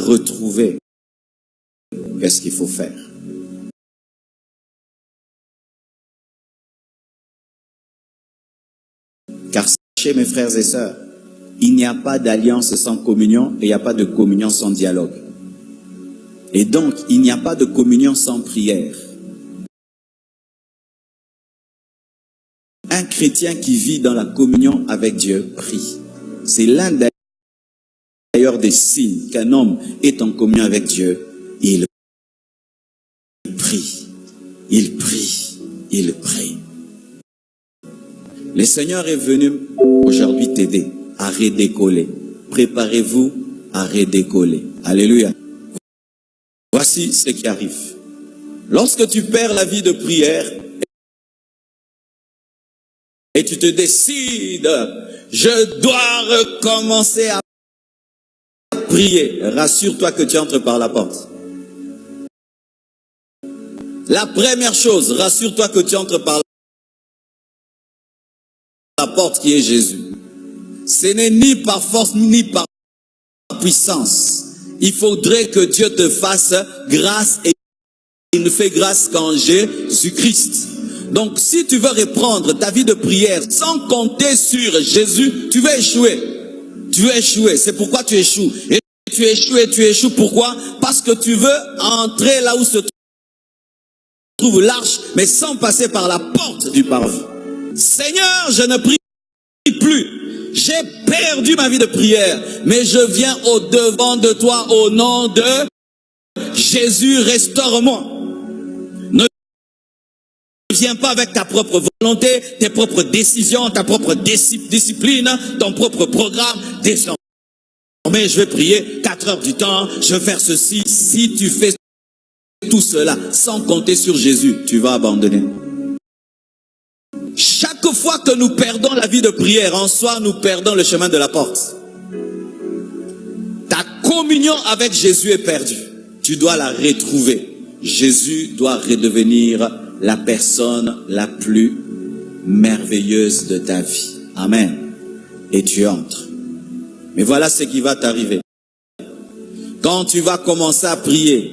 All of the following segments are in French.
retrouver, qu'est-ce qu'il faut faire? Car sachez, mes frères et sœurs, il n'y a pas d'alliance sans communion et il n'y a pas de communion sans dialogue. Et donc, il n'y a pas de communion sans prière. Un chrétien qui vit dans la communion avec Dieu prie. C'est l'un d'ailleurs des signes qu'un homme est en communion avec Dieu. Il prie, il prie, il prie. Le Seigneur est venu aujourd'hui t'aider à redécoller. Préparez-vous à redécoller. Alléluia. Voici ce qui arrive. Lorsque tu perds la vie de prière et tu te décides, je dois recommencer à prier, rassure-toi que tu entres par la porte. La première chose, rassure-toi que tu entres par la porte qui est Jésus. Ce n'est ni par force ni par puissance. Il faudrait que Dieu te fasse grâce et il ne fait grâce qu'en Jésus-Christ. Donc si tu veux reprendre ta vie de prière sans compter sur Jésus, tu vas échouer. Tu vas échouer. C'est pourquoi tu échoues. Et tu échoues. Pourquoi? Parce que tu veux entrer là où se trouve l'arche, mais sans passer par la porte du parvis. Seigneur, je ne prie plus. J'ai perdu ma vie de prière, mais je viens au devant de toi au nom de Jésus, restaure-moi. Ne viens pas avec ta propre volonté, tes propres décisions, ta propre discipline, ton propre programme. Désormais, je vais prier 4 heures du temps, je vais faire ceci. Si tu fais tout cela sans compter sur Jésus, tu vas abandonner. Chaque fois que nous perdons la vie de prière, en soi, nous perdons le chemin de la porte. Ta communion avec Jésus est perdue. Tu dois la retrouver. Jésus doit redevenir la personne la plus merveilleuse de ta vie. Amen. Et tu entres. Mais voilà ce qui va t'arriver. Quand tu vas commencer à prier,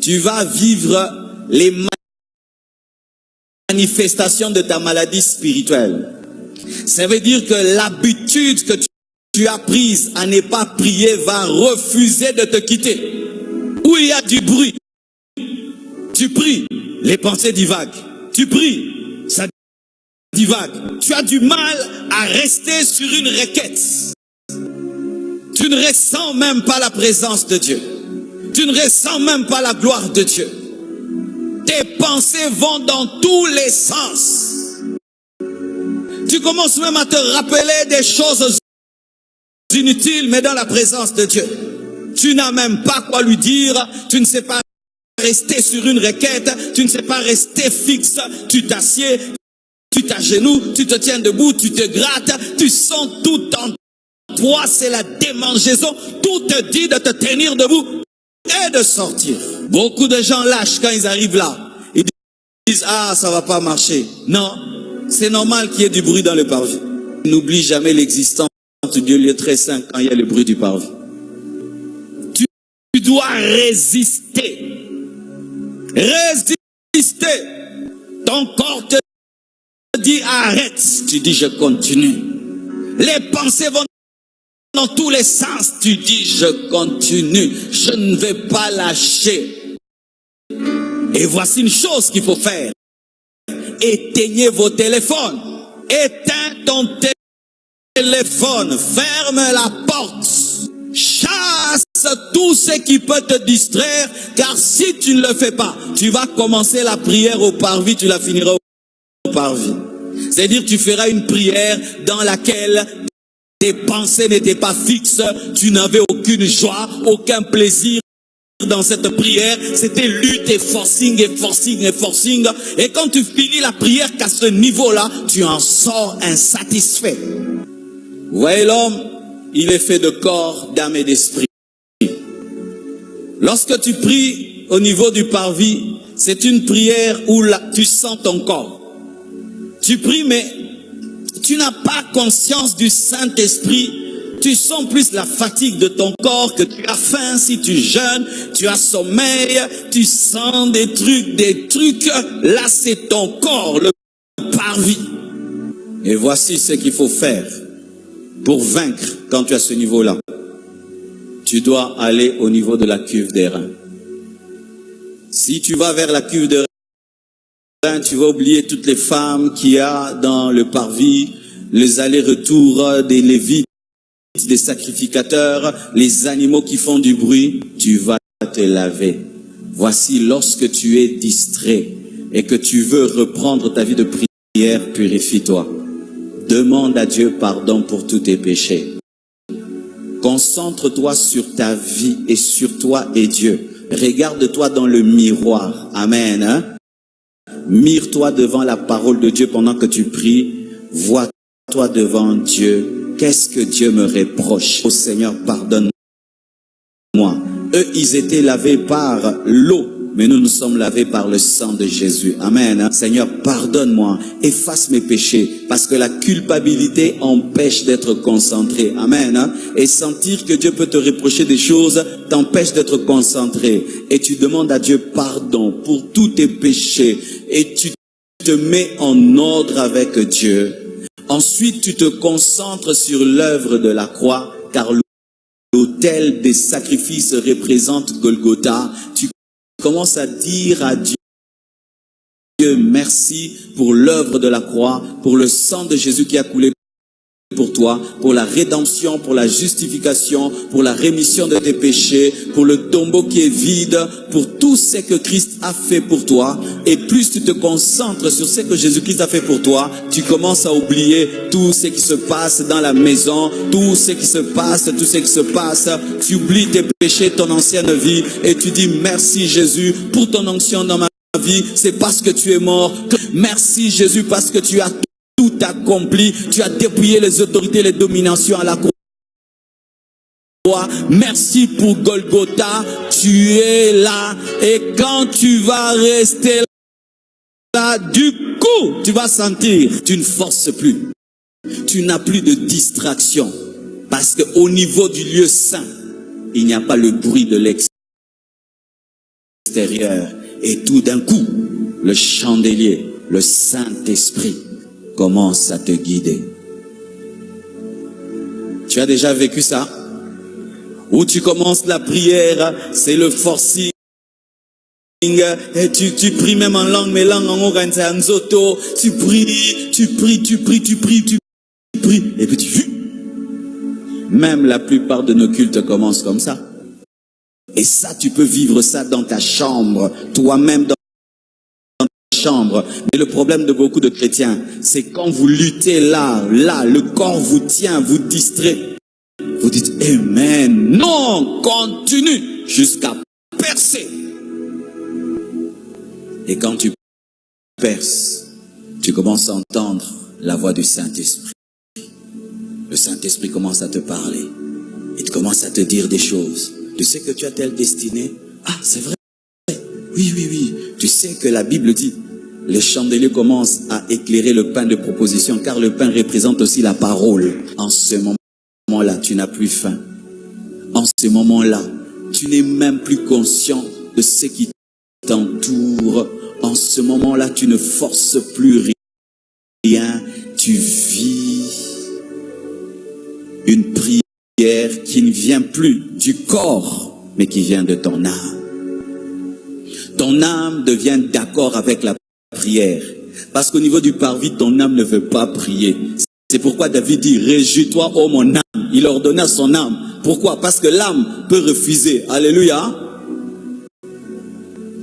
tu vas vivre les manifestation de ta maladie spirituelle. Ça veut dire que l'habitude que tu as prise à ne pas prier va refuser de te quitter. Où il y a du bruit, tu pries, les pensées divaguent. Tu pries, ça divague. Tu as du mal à rester sur une requête. Tu ne ressens même pas la présence de Dieu. Tu ne ressens même pas la gloire de Dieu. Tes pensées vont dans tous les sens. Tu commences même à te rappeler des choses inutiles, mais dans la présence de Dieu. Tu n'as même pas quoi lui dire. Tu ne sais pas rester sur une requête. Tu ne sais pas rester fixe. Tu t'assieds, tu t'agenouilles, tu te tiens debout, tu te grattes. Tu sens tout en toi, c'est la démangeaison. Tout te dit de te tenir debout et de sortir. Beaucoup de gens lâchent quand ils arrivent là. Ils disent, ah, ça va pas marcher. Non, c'est normal qu'il y ait du bruit dans le parvis. N'oublie jamais l'existence du lieu très saint quand il y a le bruit du parvis. Tu dois résister. Résister. Ton corps te dit arrête. Tu dis je continue. Les pensées vont dans tous les sens. Tu dis je continue. Je ne vais pas lâcher. Et voici une chose qu'il faut faire. Éteignez vos téléphones. Éteins ton téléphone. Ferme la porte. Chasse tout ce qui peut te distraire. Car si tu ne le fais pas, tu vas commencer la prière au parvis. Tu la finiras au parvis. C'est-à-dire tu feras une prière dans laquelle tes pensées n'étaient pas fixes. Tu n'avais aucune joie, aucun plaisir. Dans cette prière, c'était lutte et forcing et forcing et forcing. Et quand tu finis la prière qu'à ce niveau-là, tu en sors insatisfait. Vous voyez, l'homme, il est fait de corps, d'âme et d'esprit. Lorsque tu pries au niveau du parvis, c'est une prière où tu sens ton corps. Tu pries, mais tu n'as pas conscience du Saint-Esprit Tu sens plus la fatigue de ton corps, que tu as faim si tu jeûnes, tu as sommeil, tu sens des trucs. Là, c'est ton corps, le parvis. Et voici ce qu'il faut faire pour vaincre quand tu as ce niveau-là. Tu dois aller au niveau de la cuve des reins. Si tu vas vers la cuve des reins, tu vas oublier toutes les femmes qu'il y a dans le parvis, les allers-retours des lévites, des sacrificateurs, les animaux qui font du bruit. Tu vas te laver. Voici, lorsque tu es distrait et que tu veux reprendre ta vie de prière, purifie-toi. Demande à Dieu pardon pour tous tes péchés. Concentre-toi sur ta vie et sur toi et Dieu. Regarde-toi dans le miroir. Amen. Hein? Mire-toi devant la parole de Dieu pendant que tu pries. Vois-toi devant Dieu. Qu'est-ce que Dieu me reproche? Oh Seigneur, pardonne-moi. Eux, ils étaient lavés par l'eau, mais nous sommes lavés par le sang de Jésus. Amen. Seigneur, pardonne-moi, efface mes péchés, parce que la culpabilité empêche d'être concentré. Amen. Et sentir que Dieu peut te reprocher des choses t'empêche d'être concentré. Et tu demandes à Dieu pardon pour tous tes péchés. Et tu te mets en ordre avec Dieu. Ensuite, tu te concentres sur l'œuvre de la croix, car l'autel des sacrifices représente Golgotha. Tu commences à dire à Dieu, merci pour l'œuvre de la croix, pour le sang de Jésus qui a coulé pour toi, pour la rédemption, pour la justification, pour la rémission de tes péchés, pour le tombeau qui est vide, pour tout ce que Christ a fait pour toi. Et plus tu te concentres sur ce que Jésus-Christ a fait pour toi, tu commences à oublier tout ce qui se passe dans la maison, tout ce qui se passe, Tu oublies tes péchés, ton ancienne vie, et tu dis merci Jésus pour ton onction dans ma vie. C'est parce que tu es mort. Merci Jésus parce que tu as tout accompli, tu as dépouillé les autorités, les dominations à la croix. Merci pour Golgotha, tu es là, et quand tu vas rester là, du coup, tu vas sentir, tu ne forces plus, tu n'as plus de distraction, parce qu'au niveau du lieu saint, il n'y a pas le bruit de l'extérieur, et tout d'un coup, le chandelier, le Saint-Esprit commence à te guider. Tu as déjà vécu ça? Où tu commences la prière, c'est le forcing, et tu pries même en langue, mais langue en oranzoto, tu pries, et puis même la plupart de nos cultes commencent comme ça. Et ça, tu peux vivre ça dans ta chambre, toi-même dans chambre. Mais le problème de beaucoup de chrétiens, c'est quand vous luttez là, le corps vous tient, vous distrait. Vous dites, Amen. Non, continue jusqu'à percer. Et quand tu perces, tu commences à entendre la voix du Saint-Esprit. Le Saint-Esprit commence à te parler. Il commence à te dire des choses. Tu sais que tu as telle destinée? Ah, c'est vrai. Oui. Tu sais que la Bible dit, le chandelier commence à éclairer le pain de proposition, car le pain représente aussi la parole. En ce moment-là, tu n'as plus faim. En ce moment-là, tu n'es même plus conscient de ce qui t'entoure. En ce moment-là, tu ne forces plus rien. Tu vis une prière qui ne vient plus du corps, mais qui vient de ton âme. Ton âme devient d'accord avec la prière. Parce qu'au niveau du parvis, ton âme ne veut pas prier. C'est pourquoi David dit, réjouis-toi, ô mon âme. Il ordonna à son âme. Pourquoi? Parce que l'âme peut refuser. Alléluia.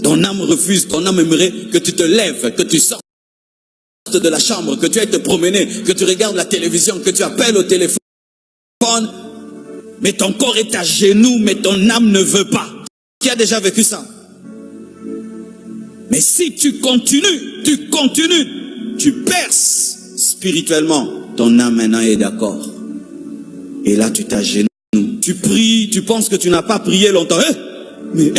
Ton âme refuse, ton âme aimerait que tu te lèves, que tu sortes de la chambre, que tu ailles te promener, que tu regardes la télévision, que tu appelles au téléphone. Mais ton corps est à genoux, mais ton âme ne veut pas. Qui a déjà vécu ça? Mais si tu continues, tu perces spirituellement, ton âme maintenant est d'accord. Et là, tu t'agenouilles. Tu pries, tu penses que tu n'as pas prié longtemps. Mais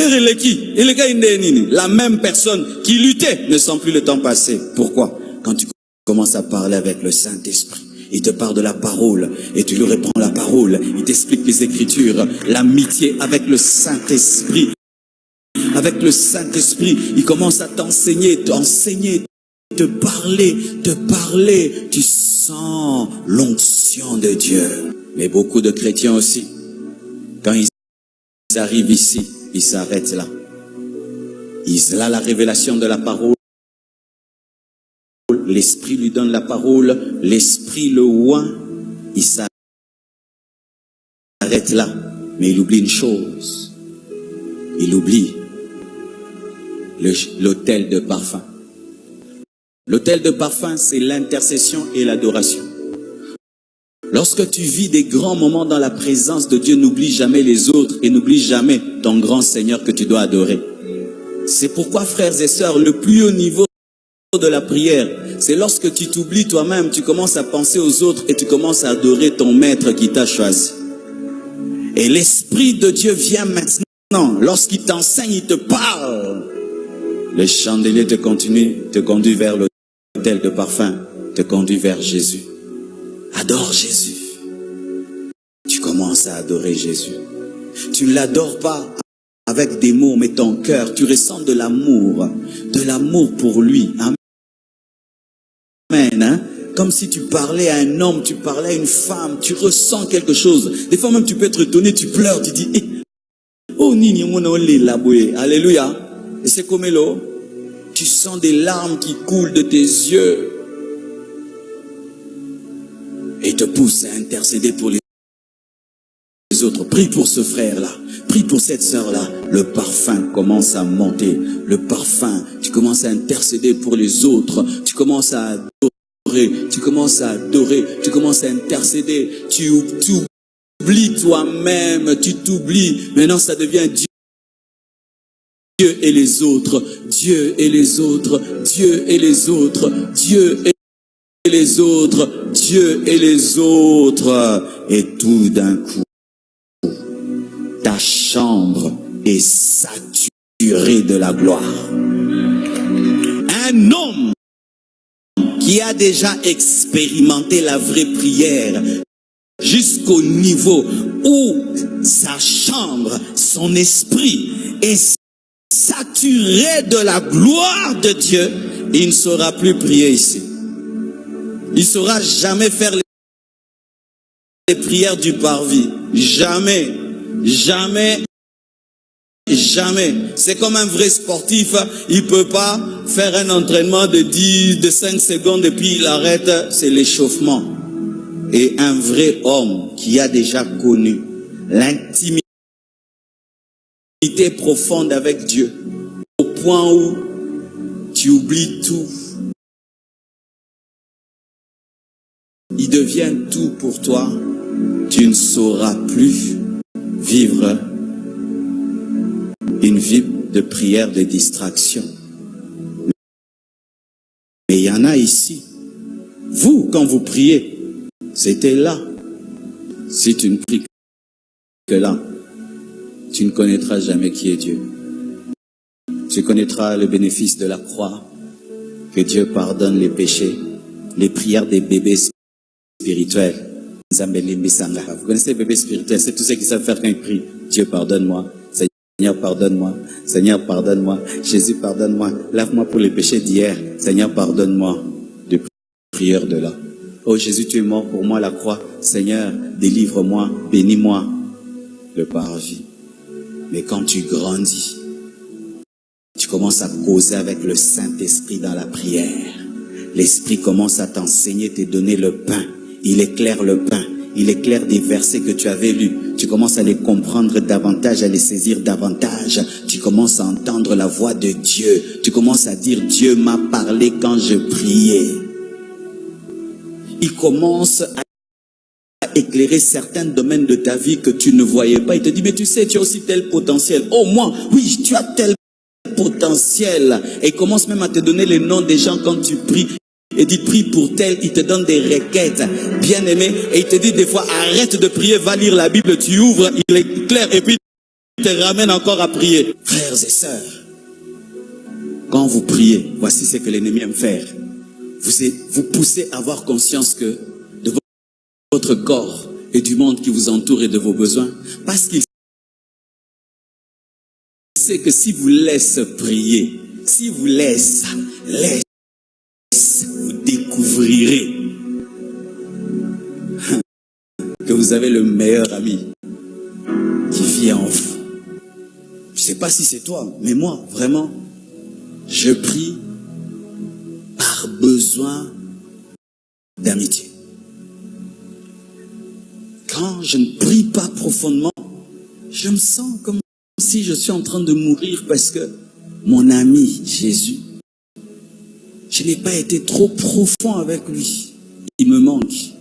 la même personne qui luttait ne sent plus le temps passer. Pourquoi? Quand tu commences à parler avec le Saint-Esprit, Il te parle de la parole et tu lui réponds la parole. Il t'explique les Écritures, l'amitié avec le Saint-Esprit. Avec le Saint-Esprit, il commence à t'enseigner, te parler. Tu sens l'onction de Dieu. Mais beaucoup de chrétiens aussi, quand ils arrivent ici, ils s'arrêtent là. Ils ont la révélation de la parole. L'Esprit lui donne la parole. L'Esprit le oint. Il s'arrête là. Mais il oublie une chose. Il oublie l'autel de parfum. L'autel de parfum, c'est l'intercession et l'adoration. Lorsque tu vis des grands moments dans la présence de Dieu, n'oublie jamais les autres et n'oublie jamais ton grand Seigneur que tu dois adorer. C'est pourquoi, frères et sœurs, le plus haut niveau de la prière, c'est lorsque tu t'oublies toi-même, tu commences à penser aux autres et tu commences à adorer ton maître qui t'a choisi. Et l'Esprit de Dieu vient maintenant, lorsqu'il t'enseigne, il te parle. Le chandelier te conduit vers l'autel de parfum, te conduit vers Jésus. Adore Jésus. Tu commences à adorer Jésus. Tu ne l'adores pas avec des mots, mais ton cœur, tu ressens de l'amour pour lui. Amen. Hein? Comme si tu parlais à un homme, tu parlais à une femme, tu ressens quelque chose. Des fois même tu peux être étonné, tu pleures, tu dis, oh nini alléluia. Et c'est comme l'eau. Tu sens des larmes qui coulent de tes yeux. Et te pousse à intercéder pour les autres. Prie pour ce frère-là. Prie pour cette sœur-là. Le parfum commence à monter. Le parfum, tu commences à intercéder pour les autres. Tu commences à adorer. Tu commences à adorer. Tu commences à intercéder. Tu oublies toi-même. Tu t'oublies. Maintenant, ça devient Dieu. Dieu et les autres. Dieu et les autres. Dieu et les autres. Dieu et les autres, Dieu et les autres. Et tout d'un coup, ta chambre est saturée de la gloire. Un homme qui a déjà expérimenté la vraie prière jusqu'au niveau où sa chambre, son esprit est saturé de la gloire de Dieu, il ne saura plus prier ici. Il ne saura jamais faire les prières du parvis. Jamais. Jamais. Jamais. C'est comme un vrai sportif. Il ne peut pas faire un entraînement de 5 secondes et puis il arrête. C'est l'échauffement. Et un vrai homme qui a déjà connu l'intimité profonde avec Dieu, au point où tu oublies tout. Il devient tout pour toi. Tu ne sauras plus vivre une vie de prière, de distraction. Mais il y en a ici. Vous, quand vous priez, c'était là. Si tu ne pries que là, tu ne connaîtras jamais qui est Dieu. Tu connaîtras le bénéfice de la croix, que Dieu pardonne les péchés, les prières des bébés spirituels. Vous connaissez les bébés spirituels, c'est tous ceux qui savent faire quand ils prient. Dieu pardonne-moi, Seigneur pardonne-moi, Seigneur pardonne-moi, Jésus pardonne-moi, lave-moi pour les péchés d'hier, Seigneur pardonne-moi. De prière de là. Oh Jésus, tu es mort pour moi à la croix, Seigneur délivre-moi, bénis-moi. Le parvis. Mais quand tu grandis, tu commences à causer avec le Saint-Esprit dans la prière. L'Esprit commence à t'enseigner, te donner le pain. Il éclaire le pain. Il éclaire des versets que tu avais lus. Tu commences à les comprendre davantage, à les saisir davantage. Tu commences à entendre la voix de Dieu. Tu commences à dire, Dieu m'a parlé quand je priais. Il commence à éclairer certains domaines de ta vie que tu ne voyais pas. Il te dit, mais tu sais, tu as aussi tel potentiel. Oh, moi, oui, tu as tel potentiel. Et il commence même à te donner les noms des gens quand tu pries. Et dit, prie pour tel, il te donne des requêtes, bien aimé. Et il te dit des fois, arrête de prier, va lire la Bible, tu ouvres, il éclaire, et puis il te ramène encore à prier. Frères et sœurs, quand vous priez, voici ce que l'ennemi aime faire. Vous poussez à avoir conscience que de votre corps et du monde qui vous entoure et de vos besoins, parce qu'il sait que si vous laisse prier, si vous laisse, vous découvrirez que vous avez le meilleur ami qui vit en vous. Je ne sais pas si c'est toi, mais moi, vraiment, je prie par besoin d'amitié. Quand je ne prie pas profondément, je me sens comme si je suis en train de mourir parce que mon ami Jésus, je n'ai pas été trop profond avec lui. Il me manque.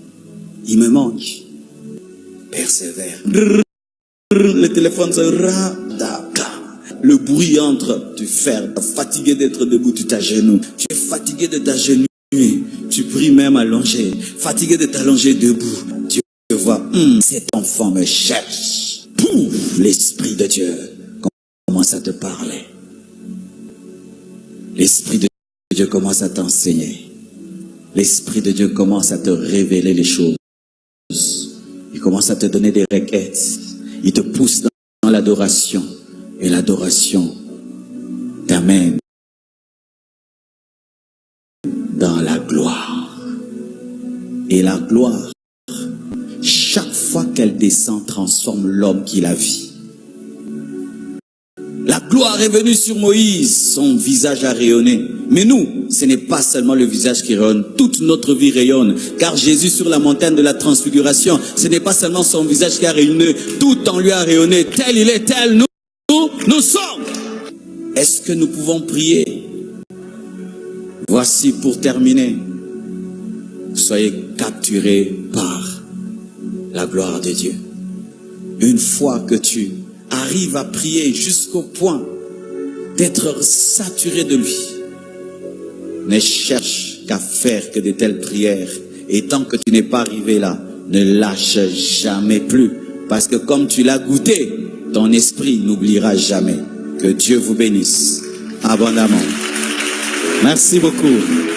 Il me manque. Persévère. Le téléphone se radaka. Le bruit entre, tu fermes. Fatigué d'être debout, tu t'agenouilles. Tu es fatigué de t'agenouiller. Tu pries même allongé. Fatigué de t'allonger debout. Dieu voit, cet enfant me cherche. Pouf, l'Esprit de Dieu commence à te parler. L'Esprit de Dieu commence à t'enseigner. L'Esprit de Dieu commence à te révéler les choses. Il commence à te donner des requêtes. Il te pousse dans l'adoration. Et l'adoration t'amène dans la gloire. Et la gloire, chaque fois qu'elle descend, transforme l'homme qui la vit. La gloire est venue sur Moïse, son visage a rayonné. Mais nous, ce n'est pas seulement le visage qui rayonne, toute notre vie rayonne. Car Jésus sur la montagne de la transfiguration, ce n'est pas seulement son visage qui a rayonné, tout en lui a rayonné. Tel il est, tel nous sommes. Est-ce que nous pouvons prier? Voici pour terminer. Soyez capturés par la gloire de Dieu. Une fois que tu arrives à prier jusqu'au point d'être saturé de lui, ne cherche qu'à faire que de telles prières. Et tant que tu n'es pas arrivé là, ne lâche jamais plus. Parce que comme tu l'as goûté, ton esprit n'oubliera jamais. Que Dieu vous bénisse abondamment. Merci beaucoup.